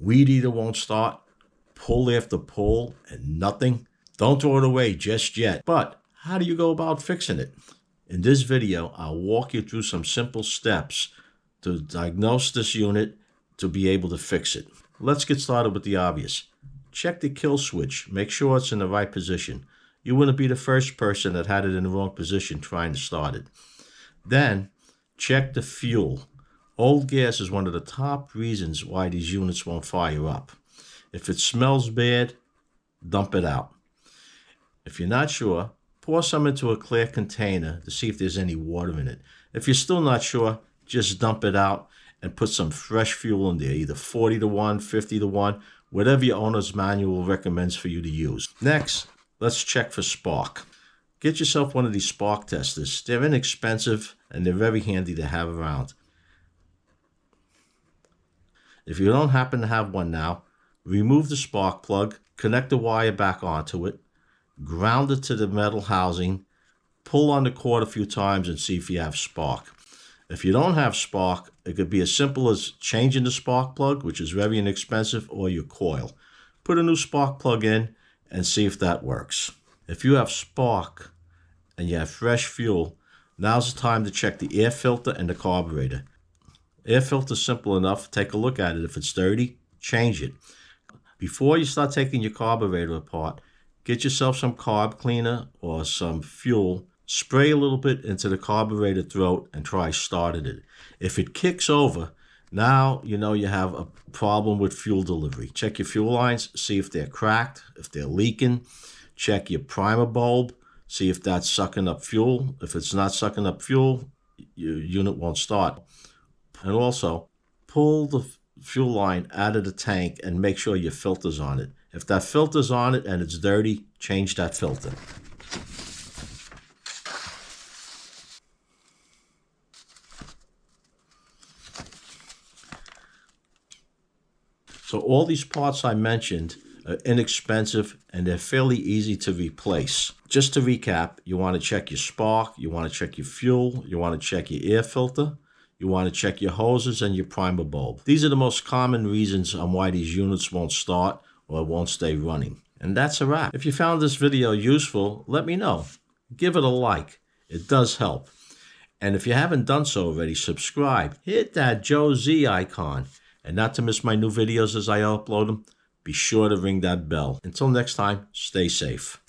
Weedeater won't start, pull after pull, and nothing? Don't throw it away just yet. But how do you go about fixing it? In this video, I'll walk you through some simple steps to diagnose this unit to be able to fix it. Let's get started with the obvious. Check the kill switch. Make sure it's in the right position. You wouldn't be the first person that had it in the wrong position trying to start it. Then, check the fuel. Old gas is one of the top reasons why these units won't fire up. If it smells bad, dump it out. If you're not sure, pour some into a clear container to see if there's any water in it. If you're still not sure, just dump it out and put some fresh fuel in there, either 40 to 1, 50 to 1, whatever your owner's manual recommends for you to use. Next, let's check for spark. Get yourself one of these spark testers. They're inexpensive and they're very handy to have around. If you don't happen to have one now, remove the spark plug, connect the wire back onto it, ground it to the metal housing, pull on the cord a few times and see if you have spark. If you don't have spark, it could be as simple as changing the spark plug, which is very inexpensive, or your coil. Put a new spark plug in and see if that works. If you have spark and you have fresh fuel, now's the time to check the air filter and the carburetor. Air filter is simple enough. Take a look at it. If it's dirty, change it. Before you start taking your carburetor apart, get yourself some carb cleaner or some fuel. Spray a little bit into the carburetor throat and try starting it. If it kicks over, now you know you have a problem with fuel delivery. Check your fuel lines, see if they're cracked, if they're leaking. Check your primer bulb, see if that's sucking up fuel. If it's not sucking up fuel, your unit won't start. And also, pull the fuel line out of the tank and make sure your filter's on it. If that filter's on it and it's dirty, change that filter. So all these parts I mentioned are inexpensive and they're fairly easy to replace. Just to recap, you want to check your spark, you want to check your fuel, you want to check your air filter, you want to check your hoses and your primer bulb. These are the most common reasons on why these units won't start or won't stay running. And that's a wrap. If you found this video useful, let me know. Give it a like. It does help. And if you haven't done so already, subscribe. Hit that Joe Z icon. And not to miss my new videos as I upload them, be sure to ring that bell. Until next time, stay safe.